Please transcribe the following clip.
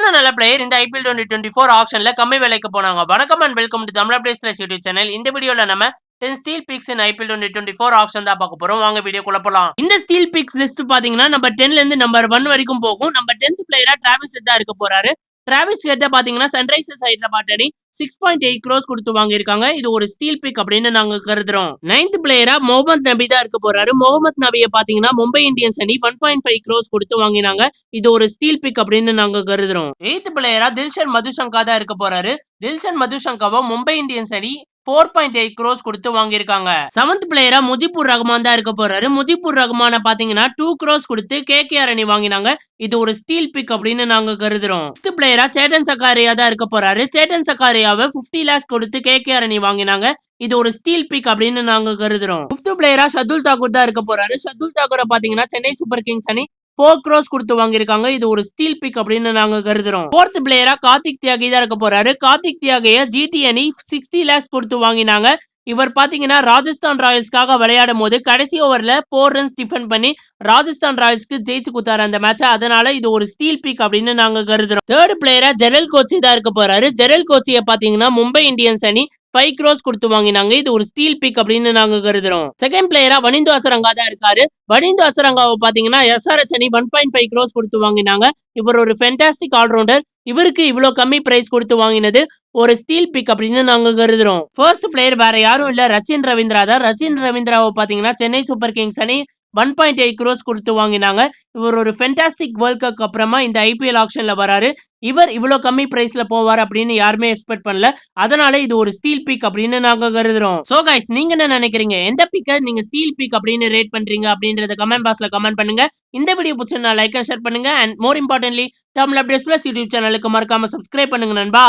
எத்தனை நல்ல பிளேயர் இந்த ஐபிஎல் 2024 ஆக்ஷன்ல கம்மி விலைக்கு போனாங்க? வணக்கம் and welcome to Tamil updates plus YouTube channel. இந்த வீடியோல நம்ம 10 steal picks in IPL 2024 auction தான் பார்க்க போறோம். வாங்க வீடியோக்குள்ள போலாம். இந்த ஸ்டீல் பிக்ஸ் லிஸ்ட் பாத்தீங்கன்னா நம்பர் 10ல இருந்து நம்பர் 1 வரைக்கும் போகும். நம்பர் 10th பிளேயரா டிராவிஸ் ஹெட் தான் இருக்க போறாரு. டிராவிஸ் ஹெட் பாத்தீங்கன்னா சன்ரைசர்ஸ் ஹைதராபாத் அணி 6.8 crores கொடுத்து வாங்கியிருக்காங்க. இது ஒரு ஸ்டீல் பிக் அப்படின்னு நாங்க கருதுறோம். 9th பிளேயரா முகமது நபி தான் இருக்க போறாரு. முகமது நபியை பாத்தீங்கன்னா மும்பை இந்தியன்ஸ் அணி 1.5 crores கொடுத்து வாங்கினாங்க. இது ஒரு ஸ்டீல் பிக் அப்படின்னு நாங்க கருதுறோம். 8th பிளேயரா தில்ஷன் மதுஷங்கா தான் இருக்க போறாரு. தில்ஷன் மதுஷங்காவை மும்பை இந்தியன்ஸ் அணி 4.8 crores கொடுத்து வாங்கியிருக்காங்க. 7th பிளேயரா முஜிபுர் ரஹ்மான் தான் இருக்க போறாரு. முஜிபுர் ரஹ்மான பாத்தீங்கன்னா 2 crores கொடுத்து கேகேஆர் அணி வாங்கினாங்க. இது ஒரு ஸ்டீல் பிக் அப்படின்னு நாங்க கருதுறோம். 6th பிளேயரா சேட்டன் சக்காரியா தான் இருக்க போறாரு. சேட்டன் சக்காரியாவை 50 lakhs கொடுத்து கேகேஆர் அணி வாங்கினாங்க. இது ஒரு ஸ்டீல் பிக் அப்படின்னு நாங்க கருதுறோம். 5th பிளேயரா ஷர்துல் தாக்கூர் தான் இருக்க போறாரு. ஷர்துல் தாக்கூரை பாத்தீங்கன்னா சென்னை சூப்பர் கிங்ஸ் அணி 4 crores கொடுத்து வாங்கியிருக்காங்க. இது ஒரு ஸ்டீல் பிக் அப்படின்னு நாங்க கருதுறோம். 4th பிளேயரா கார்த்திக் தியாகி தான் இருக்க போறாரு. கார்த்திக் தியாகியை ஜிடி அணி 60 lakhs கொடுத்து வாங்கினாங்க. இவர் பாத்தீங்கன்னா ராஜஸ்தான் ராயல்ஸ்க்காக விளையாடும் போது கடைசி ஓவர்ல 4 runs டிஃபெண்ட் பண்ணி ராஜஸ்தான் ராயல்ஸ்க்கு ஜெயிச்சு குத்தாரு அந்த மேட்ச். அதனால இது ஒரு ஸ்டீல் பிக் அப்படின்னு நாங்க கருதுறோம். 3rd பிளேயரா ஜெரல் கோச்சி தான் இருக்க போறாரு. ஜெரல் கோச்சியை பாத்தீங்கன்னா மும்பை இந்தியன்ஸ் அணி 5 crores கொடுத்து வாங்கினாங்க. இது ஒரு ஸ்டீல் பிக் அப்படின்னு நாங்க கருதுறோம். 2nd பிளேயரா வனிந்து அசரங்கா தான் இருக்காரு. வனிந்து அசரங்காவை பாத்தீங்கன்னா எஸ்ஆர்எச் அணி 1.5 crores கொடுத்து வாங்கினாங்க. இவர் ஒரு ஃபென்டாஸ்டிக் ஆல்ரவுண்டர். இவருக்கு இவ்வளவு கம்மி பிரைஸ் கொடுத்து வாங்கினது ஒரு ஸ்டீல் பிக் அப்படின்னு நாங்க கருதுறோம். ஃபர்ஸ்ட் பிளேயர் வேற யாரும் இல்ல, ரச்சின் ரவீந்திரா தான். ரச்சின் ரவீந்திராவை பாத்தீங்கன்னா சென்னை சூப்பர் கிங்ஸ் அணி 1.8 crores கொடுத்து வாங்கினாங்க. இவர் ஒரு ஃபென்டாஸ்டிக் வேர்ல்ட் கப் அப்புறமா இந்த ஐபிஎல் ஆக்ஷன்ல வராரு. இவர் இவ்வளவு கம்மி பிரைஸ்ல போவார் அப்படின்னு யாருமே எக்ஸ்பெக்ட் பண்ணல. அதனால இது ஒரு ஸ்டீல் பிக் அப்படின்னு நாங்க கருதுறோம். சோ கைஸ், நீங்க என்ன நினைக்கிறீங்க? எந்த பிக்க நீங்க ஸ்டீல் பிக் அப்படின்னு ரேட் பண்றீங்க அப்படின்றத கமெண்ட் பாக்ஸ்ல கமெண்ட் பண்ணுங்க. இந்த வீடியோ பிடிச்சிருந்தா லைக் அண்ட் ஷேர் பண்ணுங்க. And more importantly Tamil updates plus YouTube சேனலுக்கு மறக்காம சப்ஸ்கிரைப் பண்ணுங்க நண்பா.